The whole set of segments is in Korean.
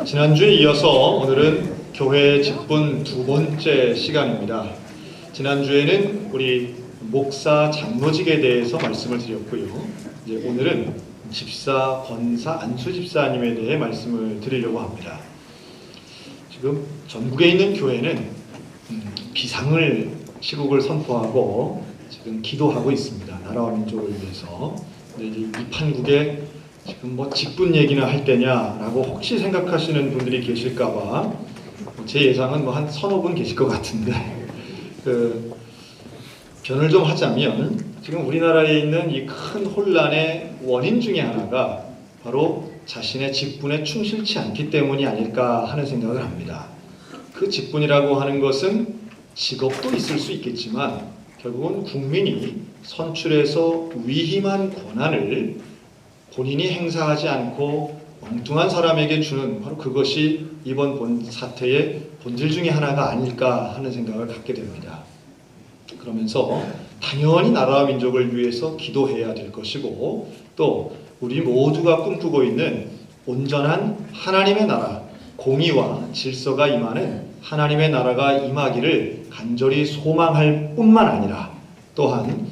지난주에 이어서 오늘은 교회 직분 두 번째 시간입니다. 지난주에는 우리 목사 장로직에 대해서 말씀을 드렸고요. 이제 오늘은 집사, 권사, 안수 집사님에 대해 말씀을 드리려고 합니다. 지금 전국에 있는 교회는 비상을 시국을 선포하고 지금 기도하고 있습니다. 나라와 민족을 위해서. 근데 이 판국에 지금 직분 얘기나 할 때냐라고 혹시 생각하시는 분들이 계실까봐 제 예상은 한 서너 분 계실 것 같은데 변을 좀 하자면 지금 우리나라에 있는 이 큰 혼란의 원인 중에 하나가 바로 자신의 직분에 충실치 않기 때문이 아닐까 하는 생각을 합니다. 그 직분이라고 하는 것은 직업도 있을 수 있겠지만 결국은 국민이 선출해서 위임한 권한을 본인이 행사하지 않고 엉뚱한 사람에게 주는 바로 그것이 이번 사태의 본질 중에 하나가 아닐까 하는 생각을 갖게 됩니다. 그러면서 당연히 나라와 민족을 위해서 기도해야 될 것이고 또 우리 모두가 꿈꾸고 있는 온전한 하나님의 나라, 공의와 질서가 임하는 하나님의 나라가 임하기를 간절히 소망할 뿐만 아니라 또한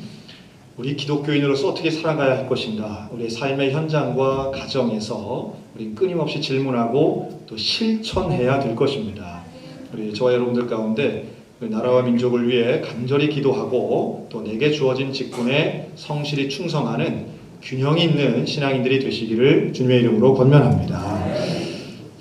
우리 기독교인으로서 어떻게 살아가야 할 것인가, 우리의 삶의 현장과 가정에서 우리 끊임없이 질문하고 또 실천해야 될 것입니다. 우리 저와 여러분들 가운데 나라와 민족을 위해 간절히 기도하고 또 내게 주어진 직분에 성실히 충성하는 균형 있는 신앙인들이 되시기를 주님의 이름으로 권면합니다.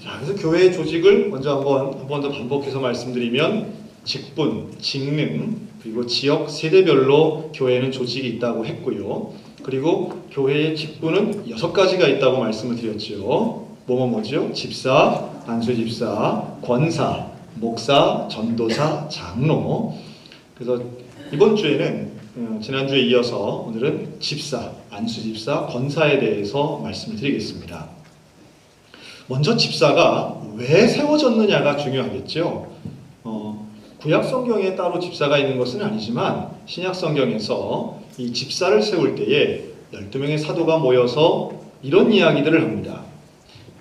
자, 그래서 교회의 조직을 먼저 한 번 더 반복해서 말씀드리면 직분, 직능, 그리고 지역 세대별로 교회는 조직이 있다고 했고요. 그리고 교회의 직분은 6가지가 있다고 말씀을 드렸죠. 뭐죠? 집사, 안수집사, 권사, 목사, 전도사, 장로. 그래서 이번 주에는 지난주에 이어서 오늘은 집사, 안수집사, 권사에 대해서 말씀을 드리겠습니다. 먼저 집사가 왜 세워졌느냐가 중요하겠죠. 구약 성경에 따로 집사가 있는 것은 아니지만 신약 성경에서 이 집사를 세울 때에 12명의 사도가 모여서 이런 이야기들을 합니다.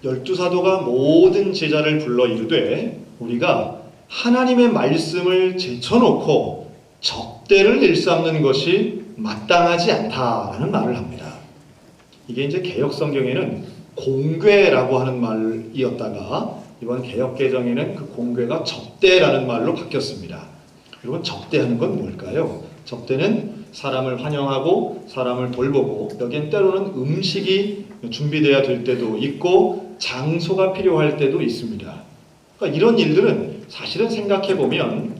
12사도가 모든 제자를 불러 이르되 우리가 하나님의 말씀을 제쳐놓고 적대를 일삼는 것이 마땅하지 않다라는 말을 합니다. 이게 이제 개역 성경에는 공궤라고 하는 말이었다가 이번 개역개정에는 그 공궤가 접대라는 말로 바뀌었습니다. 여러분, 접대하는 건 뭘까요? 접대는 사람을 환영하고 사람을 돌보고 여기엔 때로는 음식이 준비되어야 될 때도 있고 장소가 필요할 때도 있습니다. 그러니까 이런 일들은 사실은 생각해보면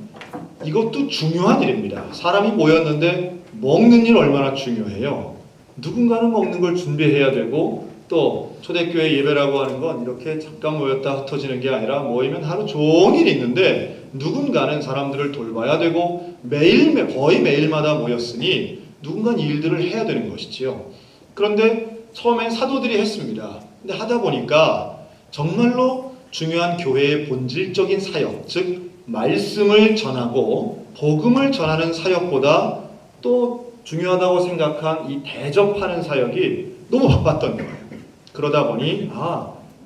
이것도 중요한 일입니다. 사람이 모였는데 먹는 일 얼마나 중요해요. 누군가는 먹는 걸 준비해야 되고 또 초대교회 예배라고 하는 건 이렇게 잠깐 모였다 흩어지는 게 아니라 모이면 하루 종일 있는데 누군가는 사람들을 돌봐야 되고 거의 매일마다 모였으니 누군가는 일들을 해야 되는 것이지요. 그런데 처음엔 사도들이 했습니다. 근데 하다 보니까 정말로 중요한 교회의 본질적인 사역, 즉 말씀을 전하고 복음을 전하는 사역보다 또 중요하다고 생각한 이 대접하는 사역이 너무 바빴던 거예요. 그러다 보니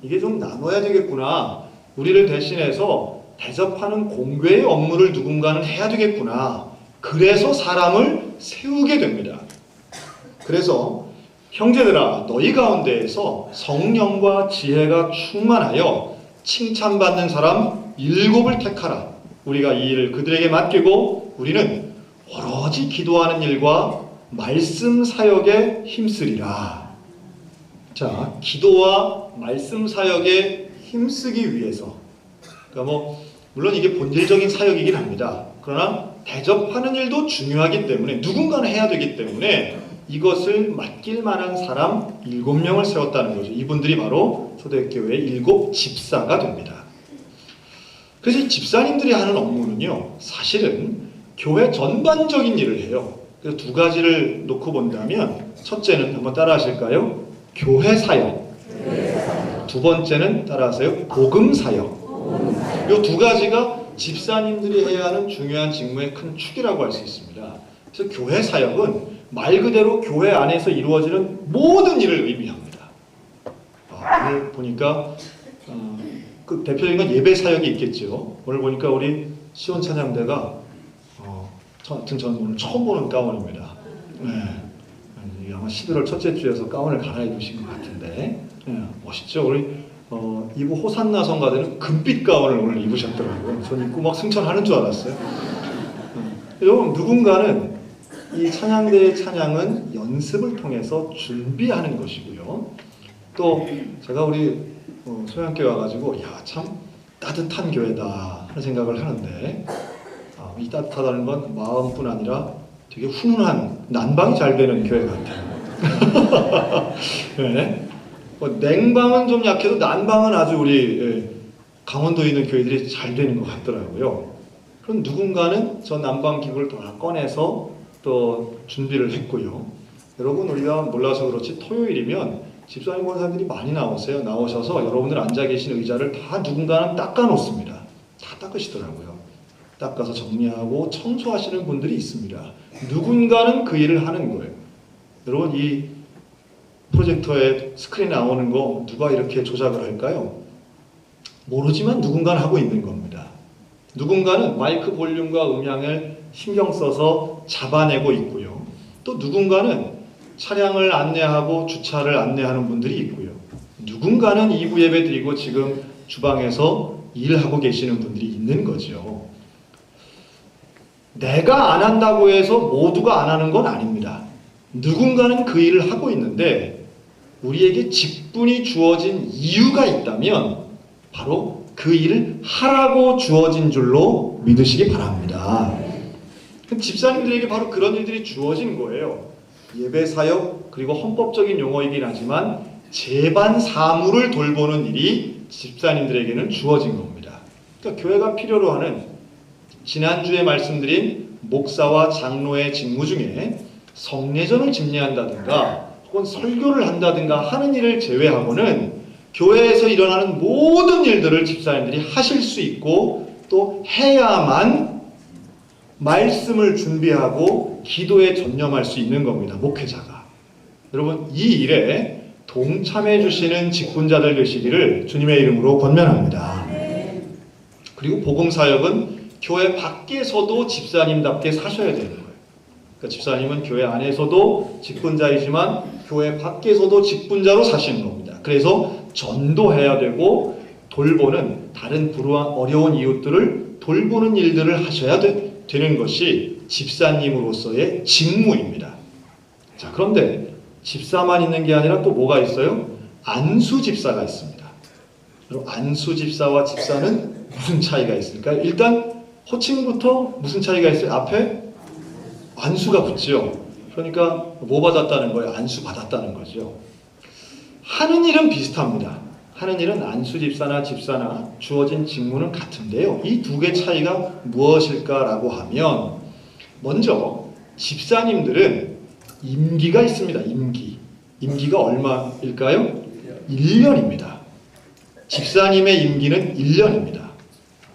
이게 좀 나눠야 되겠구나. 우리를 대신해서 대접하는 공궤의 업무를 누군가는 해야 되겠구나. 그래서 사람을 세우게 됩니다. 그래서 형제들아, 너희 가운데에서 성령과 지혜가 충만하여 칭찬받는 사람 7을 택하라. 우리가 이 일을 그들에게 맡기고 우리는 오로지 기도하는 일과 말씀 사역에 힘쓰리라. 자, 기도와 말씀 사역에 힘쓰기 위해서, 그러니까 물론 이게 본질적인 사역이긴 합니다. 그러나 대접하는 일도 중요하기 때문에 누군가는 해야 되기 때문에 이것을 맡길 만한 사람 7명을 세웠다는 거죠. 이분들이 바로 초대교회의 7 집사가 됩니다. 그래서 이 집사님들이 하는 업무는요, 사실은 교회 전반적인 일을 해요. 그래서 2가지를 놓고 본다면 첫째는 한번 따라 하실까요? 교회 사역. 두 번째는 따라하세요. 복음 사역. 이 2가지가 집사님들이 해야 하는 중요한 직무의 큰 축이라고 할 수 있습니다. 그래서 교회 사역은 말 그대로 교회 안에서 이루어지는 모든 일을 의미합니다. 오늘 보니까 그 대표적인 건 예배 사역이 있겠죠. 오늘 보니까 우리 시온 찬양대가 저는 오늘 처음 보는 가운입니다. 네. 아마 11월 첫째 주에서 가운을 갈아입으신 것 같은데 멋있죠. 우리 이부 호산나 성가대는 금빛 가운을 오늘 입으셨더라고요. 전 입고 막 승천하는 줄 알았어요. 여러분, 누군가는 이 찬양대의 찬양은 연습을 통해서 준비하는 것이고요. 또 제가 우리 소양교회 와가지고 참 따뜻한 교회다 하는 생각을 하는데 이 따뜻하다는 건 마음뿐 아니라 되게 훈훈한 난방이 잘 되는 교회 같아요. 네. 냉방은 좀 약해도 난방은 아주 우리 강원도에 있는 교회들이 잘 되는 것 같더라고요. 그럼 누군가는 저 난방 기구를 다 꺼내서 또 준비를 했고요. 여러분, 우리가 몰라서 그렇지 토요일이면 집사님 권사님들이 많이 나오셔서 여러분들 앉아 계신 의자를 다 누군가는 닦아 놓습니다. 다 닦으시더라고요. 닦아서 정리하고 청소하시는 분들이 있습니다. 누군가는 그 일을 하는 거예요. 여러분, 이 프로젝터에 스크린 나오는 거 누가 이렇게 조작을 할까요? 모르지만 누군가는 하고 있는 겁니다. 누군가는 마이크 볼륨과 음향을 신경 써서 잡아내고 있고요. 또 누군가는 차량을 안내하고 주차를 안내하는 분들이 있고요. 누군가는 2부 예배 드리고 지금 주방에서 일하고 계시는 분들이 있는 거죠. 내가 안 한다고 해서 모두가 안 하는 건 아닙니다. 누군가는 그 일을 하고 있는데 우리에게 직분이 주어진 이유가 있다면 바로 그 일을 하라고 주어진 줄로 믿으시기 바랍니다. 집사님들에게 바로 그런 일들이 주어진 거예요. 예배 사역, 그리고 헌법적인 용어이긴 하지만 제반 사무를 돌보는 일이 집사님들에게는 주어진 겁니다. 그러니까 교회가 필요로 하는 지난주에 말씀드린 목사와 장로의 직무 중에 성례전을 집례한다든가 혹은 설교를 한다든가 하는 일을 제외하고는 교회에서 일어나는 모든 일들을 집사님들이 하실 수 있고 또 해야만 말씀을 준비하고 기도에 전념할 수 있는 겁니다. 목회자가. 여러분, 이 일에 동참해 주시는 직분자들 되시기를 주님의 이름으로 권면합니다. 그리고 복음사역은 교회 밖에서도 집사님답게 사셔야 되는 거예요. 그러니까 집사님은 교회 안에서도 직분자이지만 교회 밖에서도 직분자로 사시는 겁니다. 그래서 전도해야 되고 돌보는 다른 불우한 어려운 이웃들을 돌보는 일들을 하셔야 되는 것이 집사님으로서의 직무입니다. 자, 그런데 집사만 있는 게 아니라 또 뭐가 있어요? 안수 집사가 있습니다. 그럼 안수 집사와 집사는 무슨 차이가 있을까요? 일단 호칭부터 무슨 차이가 있어요? 앞에 안수가 붙죠. 그러니까 뭐 받았다는 거예요? 안수 받았다는 거죠. 하는 일은 비슷합니다. 하는 일은 안수 집사나 집사나 주어진 직무는 같은데요. 이 두 개 차이가 무엇일까라고 하면 먼저 집사님들은 임기가 있습니다. 임기가 얼마일까요? 1년입니다. 집사님의 임기는 1년입니다.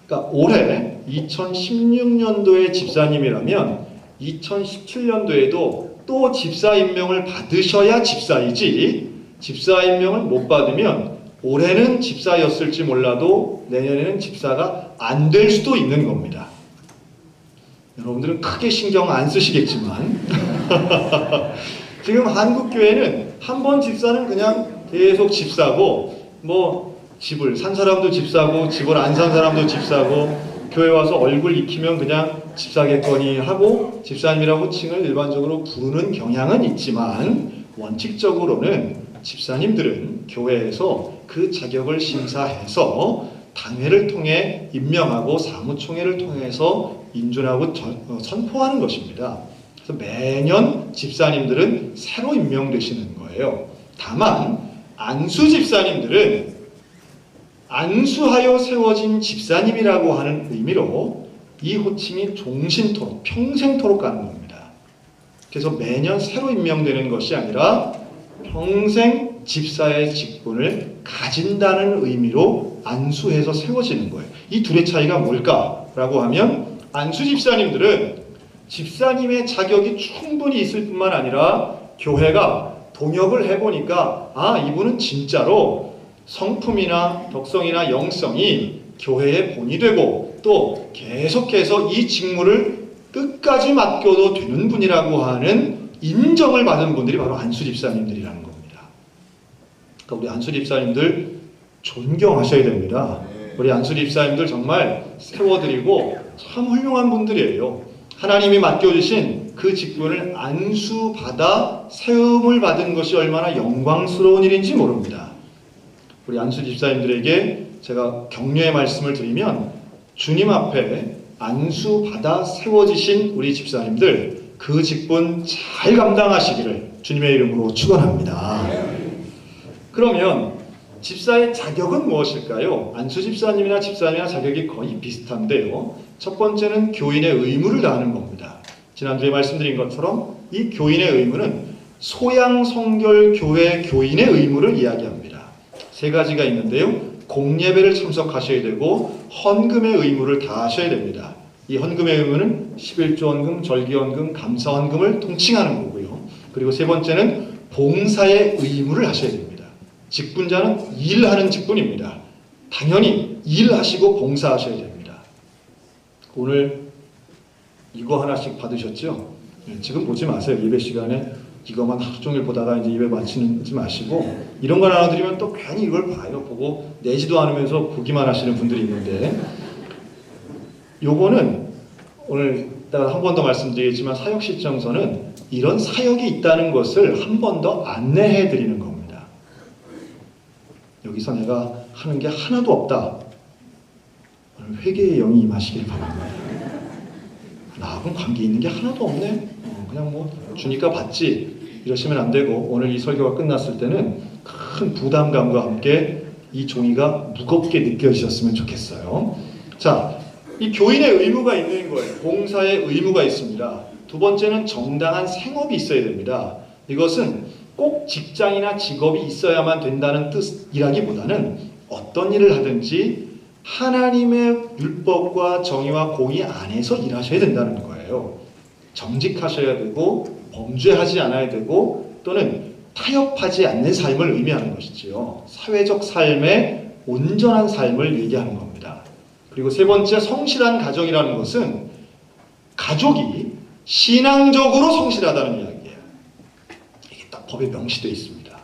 그러니까 올해 2016년도에 집사님이라면 2017년도에도 또 집사 임명을 받으셔야 집사이지, 집사 임명을 못 받으면 올해는 집사였을지 몰라도 내년에는 집사가 안 될 수도 있는 겁니다. 여러분들은 크게 신경 안 쓰시겠지만 지금 한국교회는 한 번 집사는 그냥 계속 집사고, 뭐 집을 산 사람도 집사고 집을 안 산 사람도 집사고, 교회 와서 얼굴 익히면 그냥 집사겠거니 하고 집사님이라고 호칭을 일반적으로 부르는 경향은 있지만, 원칙적으로는 집사님들은 교회에서 그 자격을 심사해서 당회를 통해 임명하고 사무총회를 통해서 인준하고 선포하는 것입니다. 그래서 매년 집사님들은 새로 임명되시는 거예요. 다만 안수 집사님들은 안수하여 세워진 집사님이라고 하는 의미로 이 호칭이 종신토록, 평생토록 가는 겁니다. 그래서 매년 새로 임명되는 것이 아니라 평생 집사의 직분을 가진다는 의미로 안수해서 세워지는 거예요. 이 둘의 차이가 뭘까라고 하면, 안수 집사님들은 집사님의 자격이 충분히 있을 뿐만 아니라 교회가 동역을 해보니까 이분은 진짜로 성품이나 덕성이나 영성이 교회의 본이 되고 또 계속해서 이 직무를 끝까지 맡겨도 되는 분이라고 하는 인정을 받은 분들이 바로 안수 집사님들이라는 겁니다. 그러니까 우리 안수 집사님들 존경하셔야 됩니다. 우리 안수 집사님들 정말 세워드리고 참 훌륭한 분들이에요. 하나님이 맡겨주신 그 직분을 안수받아 세움을 받은 것이 얼마나 영광스러운 일인지 모릅니다. 우리 안수 집사님들에게 제가 격려의 말씀을 드리면 주님 앞에 안수받아 세워지신 우리 집사님들 그 직분 잘 감당하시기를 주님의 이름으로 축원합니다. 그러면 집사의 자격은 무엇일까요? 안수 집사님이나 집사님이나 자격이 거의 비슷한데요. 첫 번째는 교인의 의무를 다하는 겁니다. 지난주에 말씀드린 것처럼 이 교인의 의무는 소양성결교회 교인의 의무를 이야기합니다. 세 가지가 있는데요. 공예배를 참석하셔야 되고 헌금의 의무를 다하셔야 됩니다. 이 헌금의 의무는 11조 헌금, 절기헌금, 감사헌금을 통칭하는 거고요. 그리고 세 번째는 봉사의 의무를 하셔야 됩니다. 직분자는 일하는 직분입니다. 당연히 일하시고 봉사하셔야 됩니다. 오늘 이거 하나씩 받으셨죠? 지금 보지 마세요. 예배 시간에 이거만 하루 종일 보다가 이제 예배 마치지 마시고 이런 걸 나눠드리면 또 괜히 이걸 봐요. 보고 내지도 않으면서 보기만 하시는 분들이 있는데 요거는 오늘 이따가 한 번 더 말씀드리겠지만 사역 실정서는 이런 사역이 있다는 것을 한 번 더 안내해 드리는 겁니다. 여기서 내가 하는 게 하나도 없다. 오늘 회개의 영이 임하시길 바랍니다. 나하고는 관계 있는 게 하나도 없네. 그냥 뭐 주니까 받지 이러시면 안 되고 오늘 이 설교가 끝났을 때는 큰 부담감과 함께 이 종이가 무겁게 느껴지셨으면 좋겠어요. 자, 이 교인의 의무가 있는 거예요. 봉사의 의무가 있습니다. 두 번째는 정당한 생업이 있어야 됩니다. 이것은 꼭 직장이나 직업이 있어야만 된다는 뜻이라기보다는 어떤 일을 하든지 하나님의 율법과 정의와 공의 안에서 일하셔야 된다는 거예요. 정직하셔야 되고 범죄하지 않아야 되고 또는 타협하지 않는 삶을 의미하는 것이지요. 사회적 삶의 온전한 삶을 얘기하는 겁니다. 그리고 세 번째, 성실한 가정이라는 것은 가족이 신앙적으로 성실하다는 이야기예요. 이게 딱 법에 명시되어 있습니다.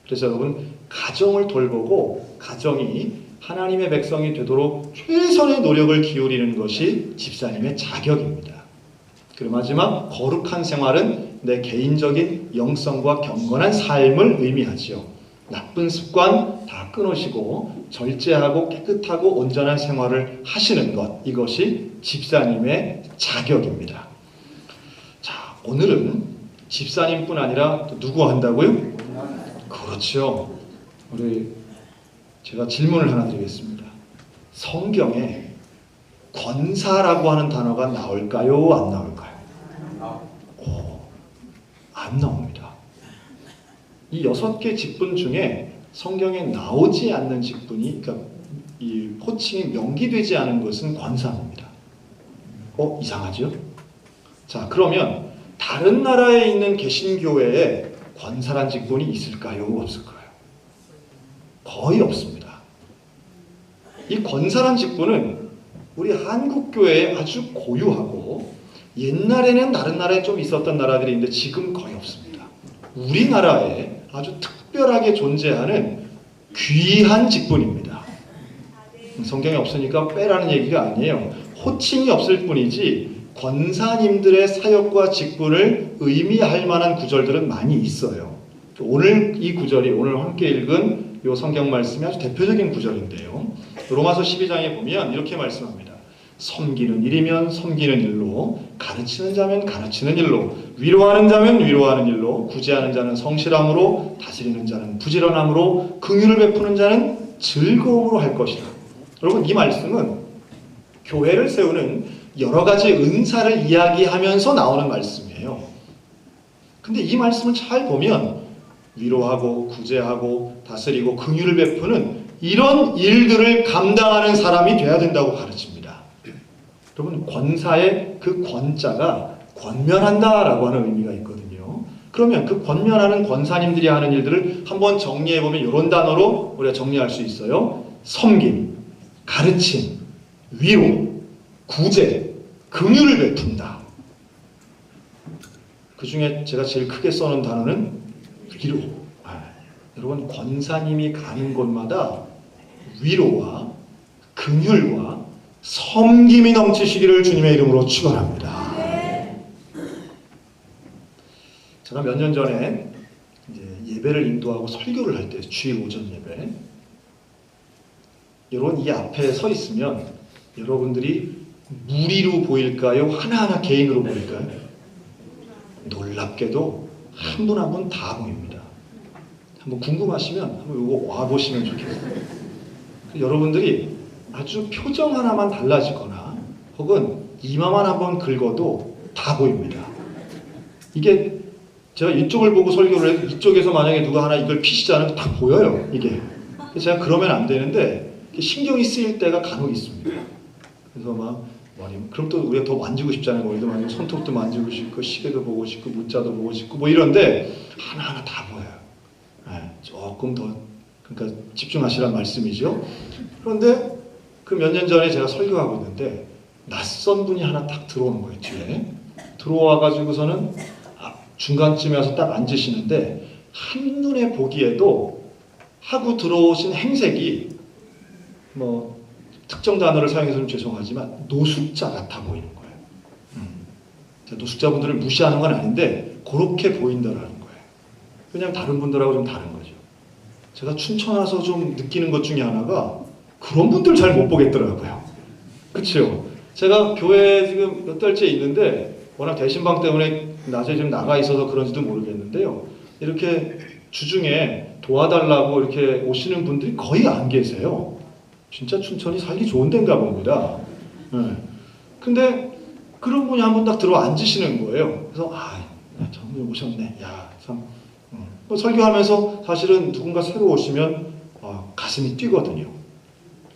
그래서 여러분 가정을 돌보고 가정이 하나님의 백성이 되도록 최선의 노력을 기울이는 것이 집사님의 자격입니다. 그리고 마지막, 거룩한 생활은 내 개인적인 영성과 경건한 삶을 의미하지요. 나쁜 습관 다 끊으시고 절제하고 깨끗하고 온전한 생활을 하시는 것, 이것이 집사님의 자격입니다. 자, 오늘은 집사님뿐 아니라 또 누구 한다고요? 그렇죠. 제가 질문을 하나 드리겠습니다. 성경에 권사라고 하는 단어가 나올까요? 안 나올까요? 안 나옵니다. 이 6개 직분 중에 성경에 나오지 않는 직분이, 그러니까 이 호칭이 명기되지 않은 것은 권사입니다. 이상하죠? 자, 그러면 다른 나라에 있는 개신교회에 권사란 직분이 있을까요? 없을까요? 거의 없습니다. 이 권사란 직분은 우리 한국교회에 아주 고유하고 옛날에는 다른 나라에 좀 있었던 나라들이 있는데 지금 거의 없습니다. 우리나라에 아주 특별하게 존재하는 귀한 직분입니다. 성경에 없으니까 빼라는 얘기가 아니에요. 호칭이 없을 뿐이지 권사님들의 사역과 직분을 의미할 만한 구절들은 많이 있어요. 오늘 이 구절이 오늘 함께 읽은 이 성경 말씀이 아주 대표적인 구절인데요. 로마서 12장에 보면 이렇게 말씀합니다. 섬기는 일이면 섬기는 일로, 가르치는 자면 가르치는 일로, 위로하는 자면 위로하는 일로, 구제하는 자는 성실함으로, 다스리는 자는 부지런함으로, 긍휼을 베푸는 자는 즐거움으로 할 것이다. 여러분, 이 말씀은 교회를 세우는 여러 가지 은사를 이야기하면서 나오는 말씀이에요. 근데 이 말씀을 잘 보면 위로하고 구제하고 다스리고 긍휼을 베푸는 이런 일들을 감당하는 사람이 돼야 된다고 가르칩니다. 여러분, 권사의 그 권자가 권면한다라고 하는 의미가 있거든요. 그러면 그 권면하는 권사님들이 하는 일들을 한번 정리해보면 이런 단어로 우리가 정리할 수 있어요. 섬김, 가르침, 위로, 구제, 긍휼을 베푼다. 그 중에 제가 제일 크게 써놓은 단어는 위로. 여러분, 권사님이 가는 곳마다 위로와 긍휼과 섬김이 넘치시기를 주님의 이름으로 축원합니다. 제가 몇 년 전에 이제 예배를 인도하고 설교를 할 때, 주일 오전 예배, 여러분 이 앞에 서 있으면 여러분들이 무리로 보일까요? 하나하나 개인으로 보일까요? 놀랍게도 한 분 한 분 다 보입니다. 한번 궁금하시면 한번 이거 와보시면 좋겠어요. 여러분들이 아주 표정 하나만 달라지거나 혹은 이마만 한번 긁어도 다 보입니다. 이게 제가 이쪽을 보고 설교를 해도 이쪽에서 만약에 누가 하나 이걸 피시자면 다 보여요. 이게. 제가 그러면 안 되는데 신경이 쓰일 때가 간혹 있습니다. 그래서 막 그럼 또 우리가 더 만지고 싶잖아요. 머리도 만지고 손톱도 만지고 싶고 시계도 보고 싶고 문자도 보고 싶고 뭐 이런데 하나하나 다 보여요. 네, 조금 더 그러니까 집중하시란 말씀이죠. 그런데 그 몇 년 전에 제가 설교하고 있는데 낯선 분이 하나 딱 들어오는 거예요. 뒤에 들어와가지고서는 중간쯤에 와서 딱 앉으시는데 한눈에 보기에도 하고 들어오신 행색이 뭐 특정 단어를 사용해서는 죄송하지만 노숙자 같아 보이는 거예요. 노숙자분들을 무시하는 건 아닌데 그렇게 보인다라는 거예요. 그냥 다른 분들하고 좀 다른 거죠. 제가 춘천 와서 좀 느끼는 것 중에 하나가 그런 분들 잘 못 보겠더라고요. 그렇죠? 제가 교회에 지금 몇 달째 있는데 워낙 대신방 때문에 낮에 좀 나가 있어서 그런지도 모르겠는데요. 이렇게 주중에 도와달라고 이렇게 오시는 분들이 거의 안 계세요. 진짜 춘천이 살기 좋은 데인가 봅니다. 네. 근데 그런 분이 한 분 딱 들어 앉으시는 거예요. 그래서 저분이 오셨네. 야, 참. 설교하면서 사실은 누군가 새로 오시면 가슴이 뛰거든요.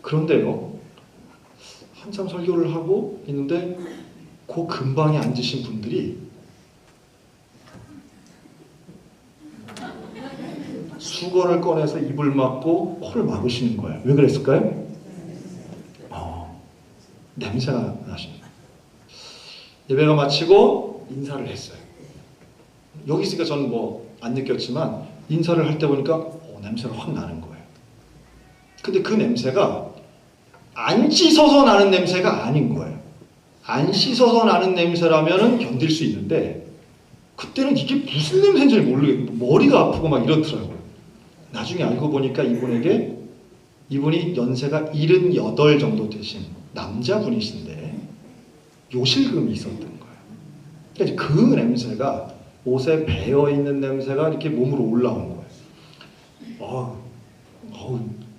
그런데요, 한참 설교를 하고 있는데 그 근방에 앉으신 분들이 수건을 꺼내서 입을 막고 코를 막으시는 거예요. 왜 그랬을까요? 냄새가 나십니다. 예배가 마치고 인사를 했어요. 여기 있으니까 저는 뭐 안 느꼈지만 인사를 할 때 보니까 냄새가 확 나는 거예요. 근데 그 냄새가 안 씻어서 나는 냄새가 아닌 거예요. 안 씻어서 나는 냄새라면은 견딜 수 있는데 그때는 이게 무슨 냄새인지 모르겠고 머리가 아프고 막 이렇더라고요. 나중에 알고 보니까 이분이 연세가 78 정도 되신 남자분이신데 요실금이 있었던 거예요. 그러니까 그 냄새가 옷에 배어있는 냄새가 이렇게 몸으로 올라온 거예요.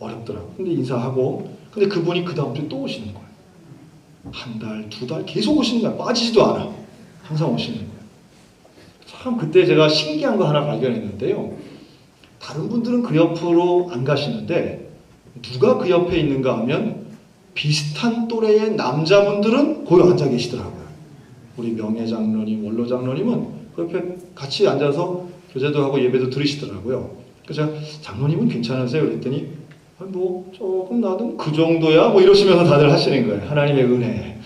어렵더라고요. 근데 인사하고 근데 그분이 그 다음 주에 또 오시는 거예요. 한 달, 두 달 계속 오시는 거예요. 빠지지도 않아. 항상 오시는 거예요. 참 그때 제가 신기한 거 하나 발견했는데요. 다른 분들은 그 옆으로 안 가시는데 누가 그 옆에 있는가 하면 비슷한 또래의 남자분들은 거기 앉아 계시더라고요. 우리 명예장로님, 원로장로님은 그 옆에 같이 앉아서 교제도 하고 예배도 들으시더라고요. 그래서 제가 장로님은 괜찮으세요? 그랬더니 뭐 조금 나도 그 정도야? 뭐 이러시면서 다들 하시는 거예요. 하나님의 은혜.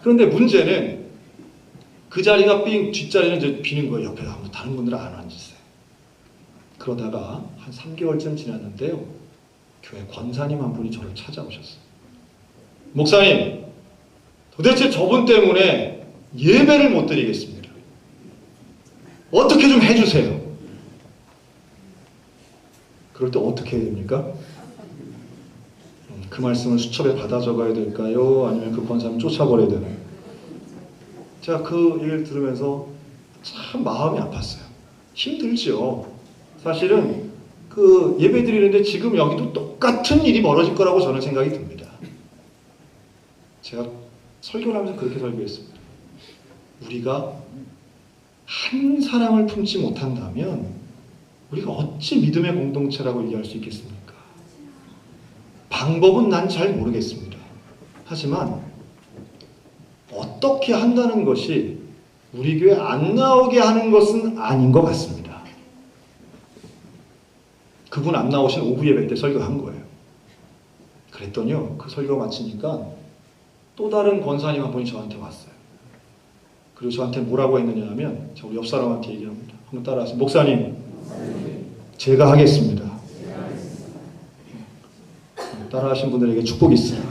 그런데 문제는 그 자리가 뒷자리는 이제 비는 거예요. 옆에 다른 분들은 안 앉으세요. 그러다가 한 3개월쯤 지났는데요. 교회 권사님 한 분이 저를 찾아오셨어요. 목사님, 도대체 저분 때문에 예배를 못 드리겠습니다. 어떻게 좀 해주세요. 그럴 때 어떻게 해야 됩니까? 그 말씀을 수첩에 받아 적어야 될까요? 아니면 그 권사님 쫓아버려야 되나요? 제가 그 얘기를 들으면서 참 마음이 아팠어요. 힘들죠. 사실은 그 예배 드리는데 지금 여기도 똑같은 일이 벌어질 거라고 저는 생각이 듭니다. 제가 설교를 하면서 그렇게 설교했습니다. 우리가 한 사람을 품지 못한다면 우리가 어찌 믿음의 공동체라고 얘기할 수 있겠습니까? 방법은 난 잘 모르겠습니다. 하지만 어떻게 한다는 것이 우리 교회 안 나오게 하는 것은 아닌 것 같습니다. 그분 안 나오신 오후 예배 때 설교한 거예요. 그랬더니요, 그 설교 마치니까 또 다른 권사님 한 분이 저한테 왔어요. 그리고 저한테 뭐라고 했느냐 하면, 저 우리 옆 사람한테 얘기합니다. 한번 따라하세요. 목사님, 제가 하겠습니다. 따라하신 분들에게 축복이 있어요.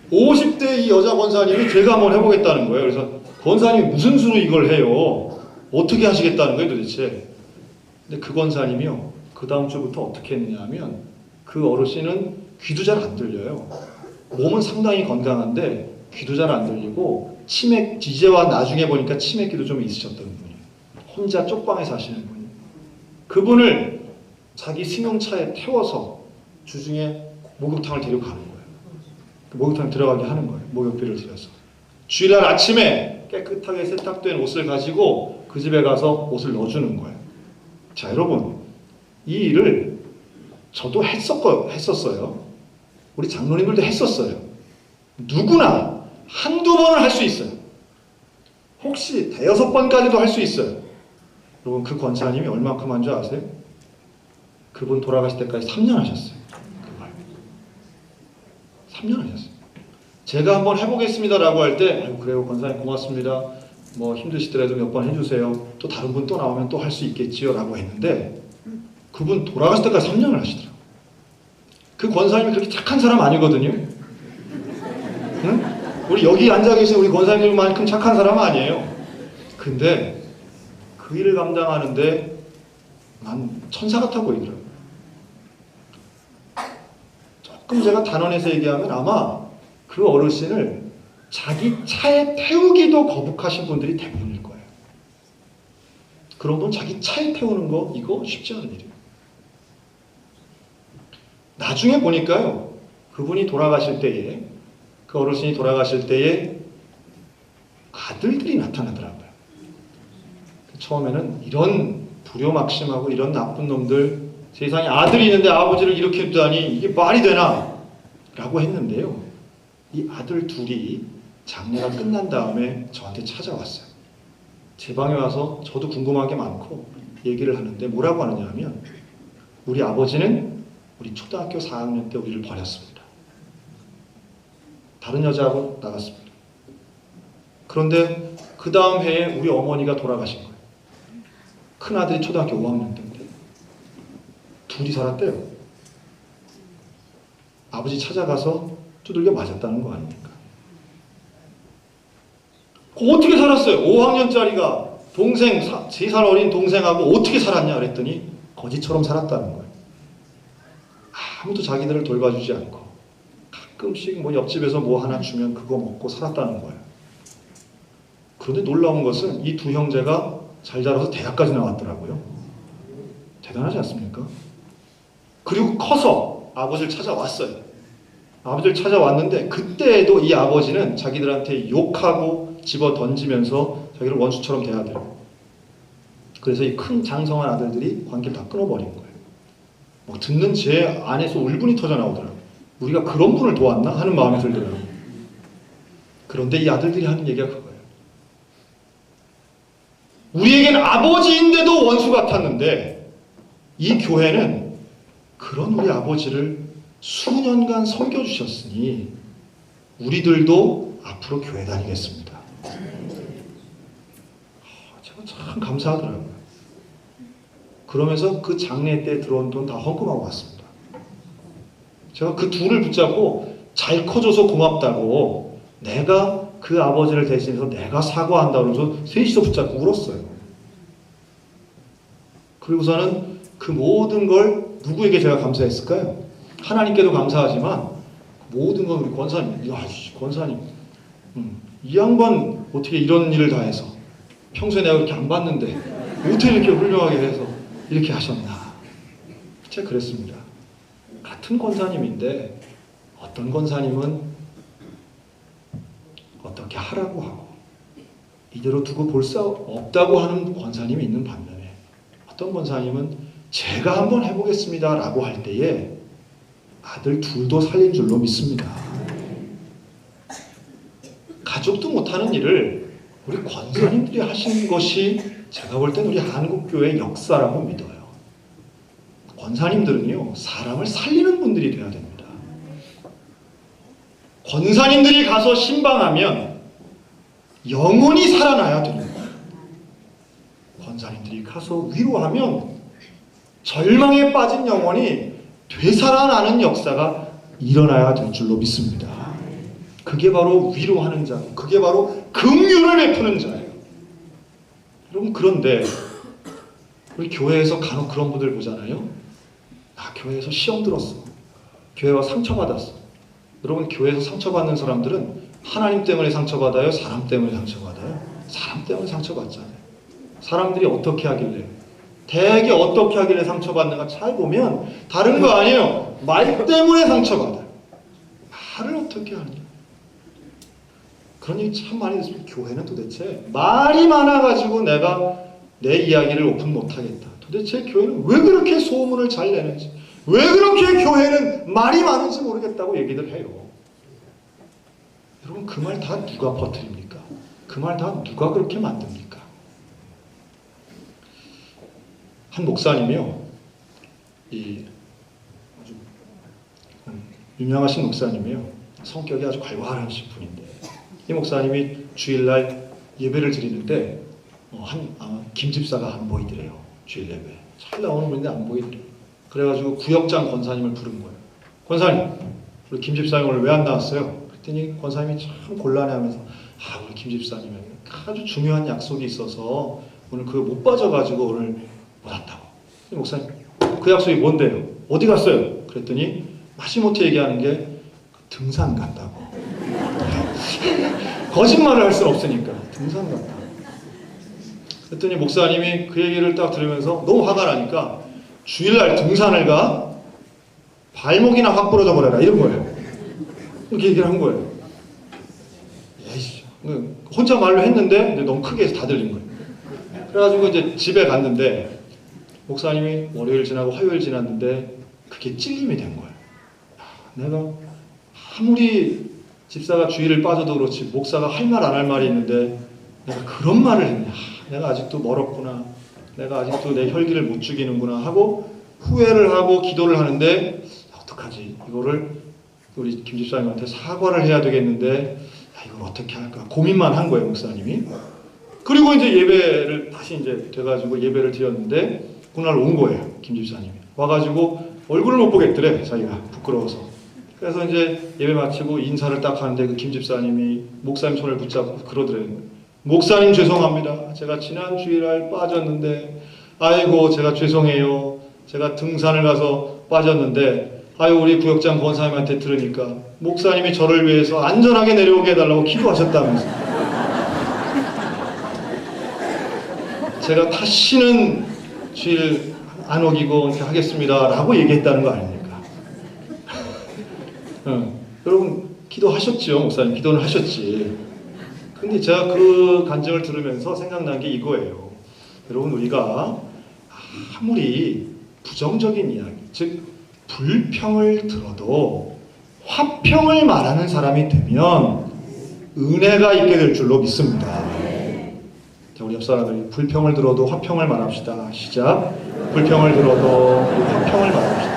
50대 이 여자 권사님이 제가 한번 해보겠다는 거예요. 그래서 권사님이 무슨 수로 이걸 해요? 어떻게 하시겠다는 거예요 도대체? 근데 그 권사님이요, 그 다음 주부터 어떻게 했느냐 하면, 그 어르신은 귀도 잘 안 들려요. 몸은 상당히 건강한데 귀도 잘 안 들리고 치맥, 이제와 나중에 보니까 치맥기도 좀 있으셨던 분이에요. 혼자 쪽방에 사시는 분이에요. 그분을 자기 승용차에 태워서 주중에 목욕탕을 데려가는 거예요. 그 목욕탕에 들어가게 하는 거예요. 목욕비를 들여서. 주일날 아침에 깨끗하게 세탁된 옷을 가지고 그 집에 가서 옷을 넣어주는 거예요. 자, 여러분, 이 일을 저도 했었어요. 우리 장로님들도 했었어요. 누구나 한두 번은 할 수 있어요. 혹시 대여섯 번까지도 할 수 있어요. 여러분, 그 권사님이 얼마큼 한 줄 아세요? 그분 돌아가실 때까지 3년 하셨어요. 그걸 3년 하셨어요. 제가 한번 해보겠습니다라고 할 때, 그래요 권사님 고맙습니다. 뭐 힘드시더라도 몇 번 해주세요. 또 다른 분 또 나오면 또 할 수 있겠지요 라고 했는데, 그분 돌아가실 때까지 3년을 하시더라고요. 그 권사님이 그렇게 착한 사람 아니거든요. 응? 우리 여기 앉아 계신 우리 권사님들만큼 착한 사람 아니에요. 근데 그 일을 감당하는데 난 천사 같아 보이더라고요. 조금 제가 단언해서 얘기하면 아마 그 어르신을 자기 차에 태우기도 거북하신 분들이 대부분일 거예요. 그런 분 자기 차에 태우는 거 이거 쉽지 않은 일이에요. 나중에 보니까요, 그분이 돌아가실 때에, 그 어르신이 돌아가실 때에 아들들이 나타나더라고요. 처음에는 이런 불효막심하고 이런 나쁜 놈들, 세상에 아들이 있는데 아버지를 이렇게 두다니 이게 말이 되나? 라고 했는데요, 이 아들 둘이 장례가 끝난 다음에 저한테 찾아왔어요. 제 방에 와서 저도 궁금한 게 많고 얘기를 하는데 뭐라고 하느냐 하면, 우리 아버지는 우리 초등학교 4학년 때 우리를 버렸습니다. 다른 여자하고 나갔습니다. 그런데 그 다음 해에 우리 어머니가 돌아가신 거예요. 큰아들이 초등학교 5학년 때인데 둘이 살았대요. 아버지 찾아가서 두들겨 맞았다는 거 아닙니까? 어떻게 살았어요? 5학년짜리가 동생, 3살 어린 동생하고 어떻게 살았냐 그랬더니 거지처럼 살았다는 거예요. 아무도 자기들을 돌봐주지 않고 가끔씩 뭐 옆집에서 뭐 하나 주면 그거 먹고 살았다는 거예요. 그런데 놀라운 것은 이 두 형제가 잘 자라서 대학까지 나왔더라고요. 대단하지 않습니까? 그리고 커서 아버지를 찾아왔어요. 아버지를 찾아왔는데 그때에도 이 아버지는 자기들한테 욕하고 집어 던지면서 자기를 원수처럼 대하더라고요. 그래서 이 큰 장성한 아들들이 관계를 다 끊어버린 거예요. 뭐 듣는 제 안에서 울분이 터져 나오더라고요. 우리가 그런 분을 도왔나 하는 마음이 들더라고요. 그런데 이 아들들이 하는 얘기가 그거예요. 우리에겐 아버지인데도 원수 같았는데 이 교회는 그런 우리 아버지를 수년간 섬겨주셨으니 우리들도 앞으로 교회 다니겠습니다. 제가 참 감사하더라고요. 그러면서 그 장례 때 들어온 돈 다 헌금하고 왔습니다. 제가 그 둘을 붙잡고 잘 커줘서 고맙다고, 내가 그 아버지를 대신해서 내가 사과한다고 그러면서 셋이서 붙잡고 울었어요. 그리고서는 그 모든 걸 누구에게 제가 감사했을까요? 하나님께도 감사하지만 모든 건 우리 권사님, 권사님, 이 양반 어떻게 이런 일을 다 해서, 평소에 내가 그렇게 안 봤는데 어떻게 이렇게 훌륭하게 해서 이렇게 하셨나. 제가 그랬습니다. 같은 권사님인데 어떤 권사님은 어떻게 하라고 하고 이대로 두고 볼 수 없다고 하는 권사님이 있는 반면에, 어떤 권사님은 제가 한번 해보겠습니다 라고 할 때에 아들 둘도 살린 줄로 믿습니다. 못하는 일을 우리 권사님들이 하신 것이 제가 볼 땐 우리 한국교회의 역사라고 믿어요. 권사님들은요, 사람을 살리는 분들이 되어야 됩니다. 권사님들이 가서 신방하면 영혼이 살아나야 되는 거예요. 권사님들이 가서 위로하면 절망에 빠진 영혼이 되살아나는 역사가 일어나야 될 줄로 믿습니다. 그게 바로 위로하는 자, 그게 바로 긍휼을 베푸는 자예요. 여러분, 그런데 우리 교회에서 간혹 그런 분들 보잖아요. 나 교회에서 시험 들었어. 교회와 상처받았어. 여러분, 교회에서 상처받는 사람들은 하나님 때문에 상처받아요? 사람 때문에 상처받아요? 사람 때문에 상처받잖아요. 사람들이 어떻게 하길래, 대개 어떻게 하길래 상처받는가 잘 보면 다른 거 아니에요. 말 때문에 상처받아요. 말을 어떻게 하냐. 그런 얘기 참 많이 듣습니다. 교회는 도대체 말이 많아가지고 내가 내 이야기를 오픈 못하겠다. 도대체 교회는 왜 그렇게 소문을 잘 내는지, 왜 그렇게 교회는 말이 많은지 모르겠다고 얘기들 해요. 여러분, 그 말 다 누가 퍼뜨립니까? 그 말 다 누가 그렇게 만듭니까? 한 목사님이요, 아주 유명하신 목사님이요, 성격이 아주 괄괄하신 분인데, 이 목사님이 주일날 예배를 드리는데 김 집사가 안 보이더래요. 주일 예배 잘 나오는 분인데 안 보이더래요. 그래가지고 구역장 권사님을 부른 거예요. 권사님, 우리 김 집사님 오늘 왜 안 나왔어요? 그랬더니 권사님이 참 곤란해하면서 우리 김 집사님이 아주 중요한 약속이 있어서 오늘 그거 못 빠져가지고 오늘 못 왔다고. 목사님, 그 약속이 뭔데요? 어디 갔어요? 그랬더니 마지못해 얘기하는 게 등산 간다고. 거짓말을 할 수는 없으니까 등산 간다. 그랬더니 목사님이 그 얘기를 딱 들으면서 너무 화가 나니까 주일날 등산을 가? 발목이나 확 부러져 버려라, 이런 거예요. 이렇게 얘기를 한 거예요. 에이씨, 혼자 말로 했는데 너무 크게 해서 다 들린 거예요. 그래가지고 이제 집에 갔는데 목사님이 월요일 지나고 화요일 지났는데 그게 찔림이 된 거예요. 내가 아무리 집사가 주일을 빠져도 그렇지 목사가 할 말 안 할 말이 있는데 내가 그런 말을 했냐. 내가 아직도 멀었구나. 내가 아직도 내 혈기를 못 죽이는구나 하고 후회를 하고 기도를 하는데 어떡하지? 이거를 우리 김 집사님한테 사과를 해야 되겠는데 이걸 어떻게 할까 고민만 한 거예요, 목사님이. 그리고 이제 예배를 다시 이제 돼가지고 예배를 드렸는데 그날 온 거예요, 김 집사님이. 와가지고 얼굴을 못 보겠더래, 자기가 부끄러워서. 그래서 이제 예배 마치고 인사를 딱 하는데 그 김 집사님이 목사님 손을 붙잡고 그러더래요. 목사님 죄송합니다. 제가 지난 주일날 빠졌는데 아이고 제가 죄송해요. 제가 등산을 가서 빠졌는데 우리 구역장 권사님한테 들으니까 목사님이 저를 위해서 안전하게 내려오게 해달라고 기도하셨다면서. 제가 다시는 주일 안 어기고 이렇게 하겠습니다 라고 얘기했다는 거 아닙니까? 여러분 기도하셨죠? 목사님 기도는 하셨지. 근데 제가 그 간증을 들으면서 생각난 게 이거예요. 여러분, 우리가 아무리 부정적인 이야기, 즉 불평을 들어도 화평을 말하는 사람이 되면 은혜가 있게 될 줄로 믿습니다. 자, 우리 옆 사람들이 불평을 들어도 화평을 말합시다. 시작. 불평을 들어도 화평을 말합시다.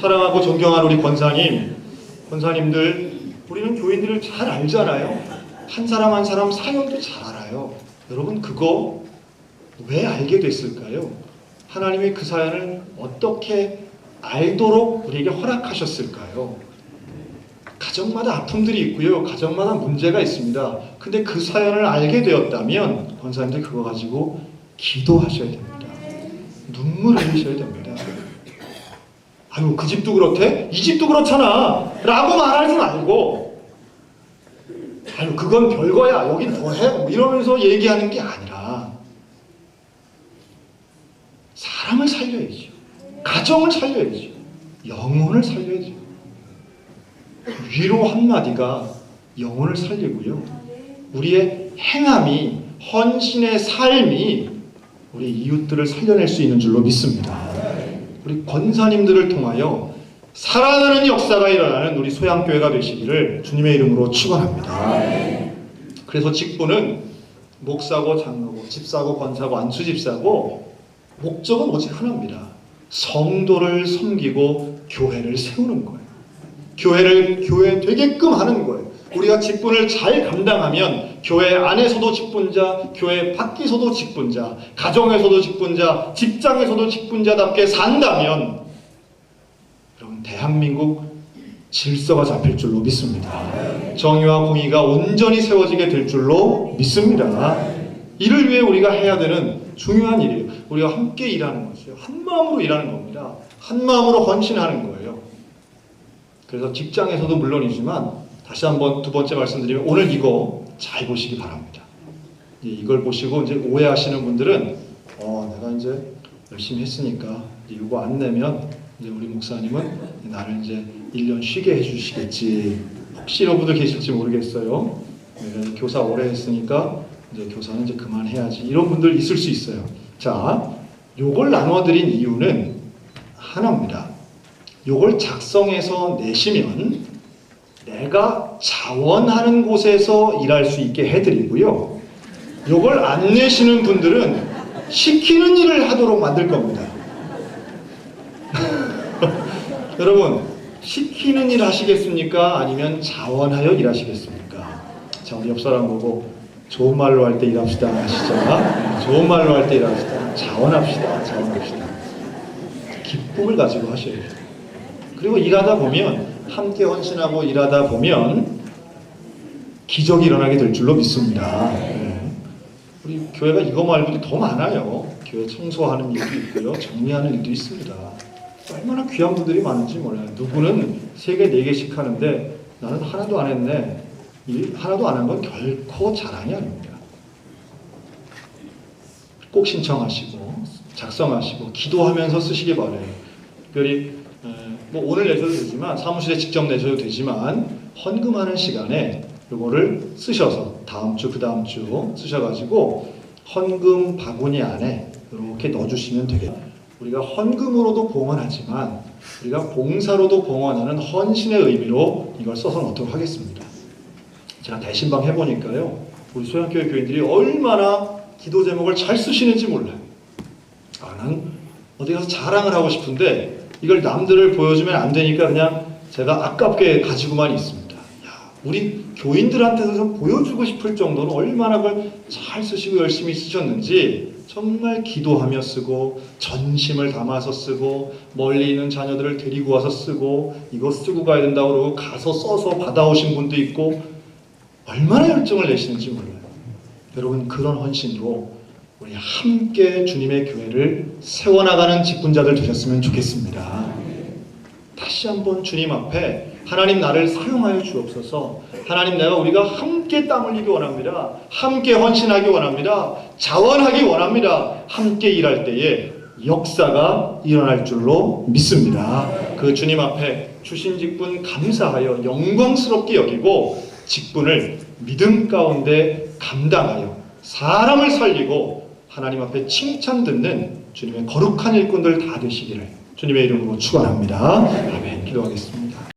사랑하고 존경하는 우리 권사님들, 우리는 교인들을 잘 알잖아요. 한 사람 한 사람 사연도 잘 알아요. 여러분, 그거 왜 알게 됐을까요? 하나님이 그 사연을 어떻게 알도록 우리에게 허락하셨을까요? 가정마다 아픔들이 있고요. 가정마다 문제가 있습니다. 근데 그 사연을 알게 되었다면 권사님들 그거 가지고 기도하셔야 됩니다. 눈물을 흘리셔야 됩니다. 아유, 그 집도 그렇대? 이 집도 그렇잖아 라고 말하지 말고 아유, 그건 별거야, 여긴 더해, 이러면서 얘기하는 게 아니라 사람을 살려야죠. 가정을 살려야죠. 영혼을 살려야죠. 위로 한마디가 영혼을 살리고요, 우리의 행함이, 헌신의 삶이 우리 이웃들을 살려낼 수 있는 줄로 믿습니다. 우리 권사님들을 통하여 살아나는 역사가 일어나는 우리 소양교회가 되시기를 주님의 이름으로 축원합니다. 그래서 직분은 목사고 장로고 집사고 권사고 안수집사고 목적은 오직 하나입니다. 성도를 섬기고 교회를 세우는 거예요. 교회 되게끔 하는 거예요. 우리가 직분을 잘 감당하면 교회 안에서도 직분자, 교회 밖에서도 직분자, 가정에서도 직분자, 직장에서도 직분자답게 산다면 여러분 대한민국 질서가 잡힐 줄로 믿습니다. 정의와 공의가 온전히 세워지게 될 줄로 믿습니다. 이를 위해 우리가 해야 되는 중요한 일이에요. 우리가 함께 일하는 것이에요. 한 마음으로 일하는 겁니다. 한 마음으로 헌신하는 거예요. 그래서 직장에서도 물론이지만 다시 한번 두 번째 말씀드리면 오늘 이거 잘 보시기 바랍니다. 이걸 보시고 이제 오해하시는 분들은 내가 이제 열심히 했으니까 이거 안 내면 이제 우리 목사님은 나를 이제 1년 쉬게 해주시겠지. 혹시 이런 분들 계실지 모르겠어요. 그래서 교사 오래 했으니까 이제 교사는 이제 그만해야지. 이런 분들 있을 수 있어요. 자, 요걸 나눠드린 이유는 하나입니다. 요걸 작성해서 내시면 내가 자원하는 곳에서 일할 수 있게 해드리고요. 요걸 안 내시는 분들은 시키는 일을 하도록 만들 겁니다. 여러분, 시키는 일 하시겠습니까? 아니면 자원하여 일하시겠습니까? 자, 우리 옆 사람 보고 좋은 말로 할 때 일합시다 하시죠. 좋은 말로 할 때 일합시다. 자원합시다. 자원합시다. 기쁨을 가지고 하셔야 돼요. 그리고 일하다 보면 함께 헌신하고 일하다 보면 기적이 일어나게 될 줄로 믿습니다. 우리 교회가 이거 말고도 더 많아요. 교회 청소하는 일도 있고요. 정리하는 일도 있습니다. 얼마나 귀한 분들이 많은지 몰라요. 누구는 3개, 4개씩 하는데 나는 하나도 안 했네. 하나도 안 한 건 결코 자랑이 아닙니다. 꼭 신청하시고 작성하시고 기도하면서 쓰시기 바래요. 특별히 뭐 오늘 내셔도 되지만 사무실에 직접 내셔도 되지만 헌금하는 시간에 이거를 쓰셔서 다음 주, 그 다음 주 쓰셔가지고 헌금 바구니 안에 이렇게 넣어주시면 되겠습니다. 우리가 헌금으로도 봉헌하지만 우리가 봉사로도 봉헌하는 헌신의 의미로 이걸 써서 넣도록 하겠습니다. 제가 대신방 해보니까요, 우리 소양교회 교인들이 얼마나 기도 제목을 잘 쓰시는지 몰라요. 난 어디 가서 자랑을 하고 싶은데 이걸 남들을 보여주면 안 되니까 그냥 제가 아깝게 가지고만 있습니다. 우리 교인들한테도 좀 보여주고 싶을 정도로 얼마나 그걸 잘 쓰시고 열심히 쓰셨는지 정말 기도하며 쓰고 전심을 담아서 쓰고 멀리 있는 자녀들을 데리고 와서 쓰고 이거 쓰고 가야 된다고 그러고 가서 써서 받아오신 분도 있고 얼마나 열정을 내시는지 몰라요. 여러분 그런 헌신으로 우리 함께 주님의 교회를 세워나가는 직분자들 되셨으면 좋겠습니다. 다시 한번 주님 앞에 하나님 나를 사용하여 주옵소서. 하나님 우리가 함께 땀 흘리기 원합니다. 함께 헌신하기 원합니다. 자원하기 원합니다. 함께 일할 때에 역사가 일어날 줄로 믿습니다. 그 주님 앞에 주신 직분 감사하여 영광스럽게 여기고 직분을 믿음 가운데 감당하여 사람을 살리고 하나님 앞에 칭찬 듣는 주님의 거룩한 일꾼들 다 되시기를 주님의 이름으로 축원합니다. 아멘. 기도하겠습니다.